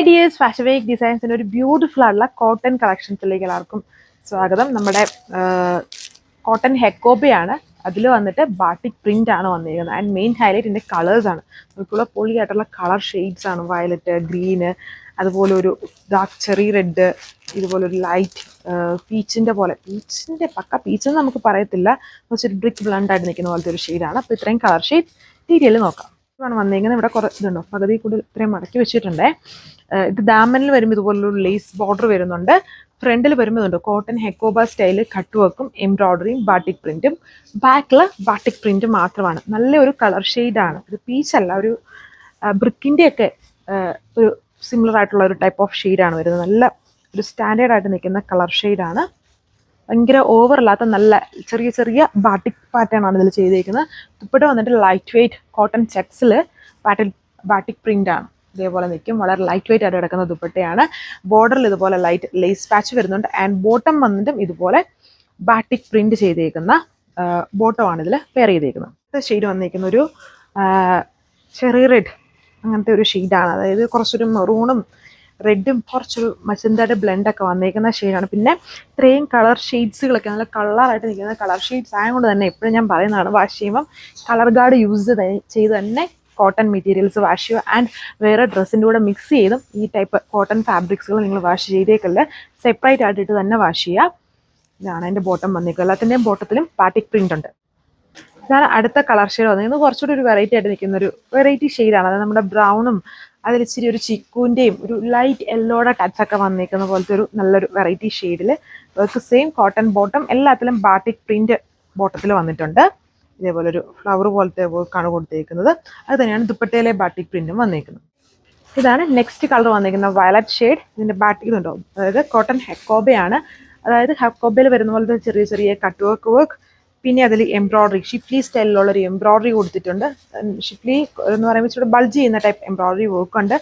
Dears fashion week ഡിസൈൻസിൻ്റെ ഒരു beautiful ആയിട്ടുള്ള cotton കളക്ഷൻസിലേക്ക് എല്ലാവർക്കും സ്വാഗതം. നമ്മുടെ കോട്ടൺ ഹെക്കോബയാണ്. അതിൽ വന്നിട്ട് ബാട്ടിക് പ്രിന്റ് ആണ് വന്നിരിക്കുന്നത്. ആൻഡ് മെയിൻ ഹൈലൈറ്റ് ഇതിൻ്റെ കളേഴ്സാണ്. നമുക്കുള്ള പൊളിയായിട്ടുള്ള കളർ ഷെയ്ഡ്സ് ആണ്. വയലറ്റ്, ഗ്രീന്, അതുപോലെ ഒരു ഡാർക്ക് ചെറി റെഡ്, ഇതുപോലെ ഒരു ലൈറ്റ് പീച്ചിൻ്റെ പോലെ, പീച്ചിൻ്റെ പക്ക പീച്ചെന്ന് നമുക്ക് പറയത്തില്ല, കുറച്ചൊരു ബ്രിക്ക് ബ്ലണ്ടായിട്ട് നിൽക്കുന്ന പോലത്തെ ഒരു ഷെയ്ഡാണ്. അപ്പോൾ ഇത്രയും കളർ ഷെയ്ഡ്സ് ഡീറ്റെയിൽ നോക്കാം. ആണ് വന്നിരിക്കുന്നത്. ഇവിടെ കുറേ ഇതുണ്ടോ, പകുതി കൂടുതൽ ഇത്രയും മടക്കി വെച്ചിട്ടുണ്ട്. ഇത് ദാമനിൽ വരുമ്പോൾ ഇതുപോലൊരു ലേസ് ബോർഡർ വരുന്നുണ്ട്. ഫ്രണ്ടിൽ വരുമ്പോൾ ഇതുണ്ട് കോട്ടൺ ഹെക്കോബ സ്റ്റൈല് കട്ട് വർക്കും എംബ്രോയ്ഡറിയും ബാട്ടിക് പ്രിന്റും. ബാക്കിൽ ബാട്ടിക് പ്രിന്റ് മാത്രമാണ്. നല്ലൊരു കളർ ഷെയ്ഡാണ്. ഇത് പീച്ചല്ല, ഒരു ബ്രിക്കിൻ്റെയൊക്കെ ഒരു സിമിലർ ആയിട്ടുള്ള ഒരു ടൈപ്പ് ഓഫ് ഷെയ്ഡാണ് വരുന്നത്. നല്ല ഒരു സ്റ്റാൻഡേർഡ് ആയിട്ട് നിൽക്കുന്ന കളർ ഷെയ്ഡാണ്. ഭയങ്കര ഓവറില്ലാത്ത നല്ല ചെറിയ ചെറിയ ബാട്ടിക് പാറ്റേൺ ആണ് ഇതിൽ ചെയ്തേക്കുന്നത്. ദുപ്പട്ട വന്നിട്ട് ലൈറ്റ് വെയ്റ്റ് കോട്ടൺ ചെക്സിൽ ബാട്ടിക് പ്രിന്റ് ആണ്. ഇതേപോലെ നിൽക്കും. വളരെ ലൈറ്റ് വെയ്റ്റ് ആയിട്ട് കിടക്കുന്ന ദുപ്പട്ടയാണ്. ബോർഡറിൽ ഇതുപോലെ ലൈറ്റ് ലേസ് പാച്ച് വരുന്നുണ്ട്. ആൻഡ് ബോട്ടം വന്നിട്ടും ഇതുപോലെ ബാട്ടിക് പ്രിന്റ് ചെയ്തേക്കുന്ന ബോട്ടമാണ് ഇതിൽ പെയർ ചെയ്തേക്കുന്നത്. അടുത്ത ഷെയ്ഡ് വന്നിരിക്കുന്ന ഒരു ചെറി റെഡ് അങ്ങനത്തെ ഒരു ഷെയ്ഡാണ്. അതായത് കുറച്ചൊരു മെറൂണും റെഡും കുറച്ചൊരു മജന്തയുടെ ബ്ലെൻഡൊക്കെ വന്നിരിക്കുന്ന ഷെയ്ഡാണ്. പിന്നെ ഇത്രയും കളർ ഷെയ്ഡ്സുകളൊക്കെ നല്ല കളറായിട്ട് നിൽക്കുന്ന കളർ ഷെയ്ഡ്സ് ആയതുകൊണ്ട് തന്നെ എപ്പോഴും ഞാൻ പറയുന്നതാണ്, വാഷ് ചെയ്യുമ്പം കളർ ഗാർഡ് യൂസ് ചെയ്ത് തന്നെ കോട്ടൺ മെറ്റീരിയൽസ് വാഷ് ചെയ്യുക. ആൻഡ് വേറെ ഡ്രസ്സിൻ്റെ കൂടെ മിക്സ് ചെയ്തും ഈ ടൈപ്പ് കോട്ടൺ ഫാബ്രിക്സുകൾ നിങ്ങൾ വാഷ് ചെയ്തേക്കല്ല, സെപ്പറേറ്റ് ആയിട്ടിട്ട് തന്നെ വാഷ് ചെയ്യുക. ഇതാണ് അതിൻ്റെ ബോട്ടം വന്നിരിക്കുക. എല്ലാത്തിൻ്റെയും ബോട്ടത്തിലും ബാട്ടിക് പ്രിൻ്റ് ഉണ്ട്. ഇതാണ് അടുത്ത കളർ ഷെയ്ഡ് വന്നിരിക്കുന്നത്. കുറച്ചുകൂടി ഒരു വെറൈറ്റി ആയിട്ട് നിൽക്കുന്ന ഒരു വെറൈറ്റി ഷെയ്ഡാണ്. അത് നമ്മുടെ ബ്രൗണും അതിൽ ഇച്ചിരി ഒരു ചിക്കുവിൻ്റെയും ഒരു ലൈറ്റ് യെല്ലോയുടെ ടച്ചൊക്കെ വന്നിരിക്കുന്ന പോലത്തെ ഒരു നല്ലൊരു വെറൈറ്റി ഷെയ്ഡിൽ അവർക്ക് സെയിം കോട്ടൺ ബോട്ടം, എല്ലാത്തിലും ബാട്ടിക് പ്രിന്റ് ബോട്ടത്തിൽ വന്നിട്ടുണ്ട്. ഇതേപോലെ ഒരു ഫ്ലവർ പോലത്തെ വർക്കാണ് കൊടുത്തേക്കുന്നത്. അത് തന്നെയാണ് ദുപ്പട്ടയിലെ ബാട്ടിക് പ്രിന്റും വന്നിരിക്കുന്നത്. ഇതാണ് നെക്സ്റ്റ് കളർ വന്നിരിക്കുന്ന വയലറ്റ് ഷെയ്ഡ്. ഇതിൻ്റെ ബാട്ടിക് ഇതുണ്ടോ, അതായത് കോട്ടൺ ഹെക്കോബയാണ്. അതായത് ഹെക്കോബയിൽ വരുന്ന പോലത്തെ ചെറിയ ചെറിയ കട്ട് വർക്ക്, പിന്നെ അതിൽ എംബ്രോയ്ഡറി ഷിപ്ലി സ്റ്റൈലിലുള്ളൊരു എംബ്രോയ്ഡറി കൊടുത്തിട്ടുണ്ട്. ഷിപ്ലി എന്ന് പറയുമ്പോൾ ഇച്ചിരി ബൾജ് ചെയ്യുന്ന ടൈപ്പ് എംബ്രോയ്ഡറി വർക്ക് ഉണ്ട്.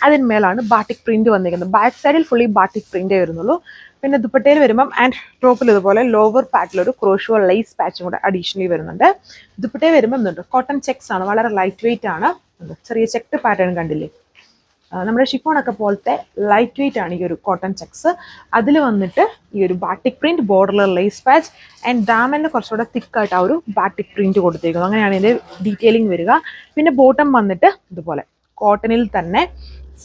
അതിന്മേലാണ് ബാട്ടിക് പ്രിന്റ് വന്നിരിക്കുന്നത്. ബാക്ക് സൈഡിൽ ഫുള്ളി ബാട്ടിക് പ്രിന്റേ വരുന്നുള്ളൂ. പിന്നെ ദുപ്പട്ടയിൽ വരുമ്പം ആൻഡ് ടോപ്പിൽ ഇതുപോലെ ലോവർ പാർട്ടിലൊരു ക്രോഷോ ലൈസ് പാച്ചും കൂടെ അഡീഷണലി വരുന്നുണ്ട്. ദുപ്പട്ടയിൽ വരുമ്പോൾ എന്തുണ്ട്, കോട്ടൺ ചെക്സ് ആണ്. വളരെ ലൈറ്റ് വെയ്റ്റ് ആണ്. ചെറിയ ചെക്ട് പാറ്റേൺ കണ്ടില്ലേ, നമ്മുടെ ഷിഫോണൊക്കെ പോലത്തെ ലൈറ്റ് വെയ്റ്റ് ആണ് ഈ ഒരു കോട്ടൺ ചെക്സ്. അതിൽ വന്നിട്ട് ഈ ഒരു ബാട്ടിക് പ്രിന്റ്, ബോർഡറിൽ ലേസ് പാച്ച്, ആൻഡ് ഡാമന് കുറച്ചുകൂടെ തിക്കായിട്ട് ആ ഒരു ബാട്ടിക് പ്രിന്റ് കൊടുത്തേക്കുന്നത്. അങ്ങനെയാണ് ഇതിൻ്റെ ഡീറ്റെയിലിംഗ് വരിക. പിന്നെ ബോട്ടം വന്നിട്ട് ഇതുപോലെ കോട്ടണിൽ തന്നെ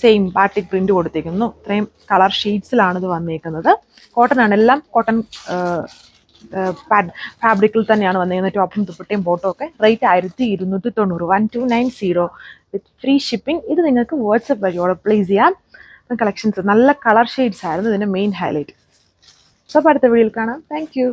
സെയിം ബാട്ടിക് പ്രിന്റ് കൊടുത്തേക്കുന്നു. ഇത്രയും കളർ ഷെയ്ഡ്സിലാണ് ഇത് വന്നേക്കുന്നത്. കോട്ടൺ ആണ്, എല്ലാം കോട്ടൺ ഫാബ്രിക്കിൽ തന്നെയാണ് വന്നിരിക്കുന്നത്. ടോപ്പും ദുപ്പട്ടയും ബോട്ടും ഒക്കെ. റേറ്റ് 1290, 1290 വിത്ത് ഫ്രീ ഷിപ്പിംഗ്. ഇത് നിങ്ങൾക്ക് വാട്സപ്പ് വഴി ഓർഡർ പ്ലേസ് ചെയ്യാം. കളക്ഷൻസ് നല്ല കളർ ഷെയ്ഡ്സ് ആയിരുന്നു ഇതിൻ്റെ മെയിൻ ഹൈലൈറ്റ്. സോ അടുത്ത വീഡിയോയിൽ കാണാം. Thank you.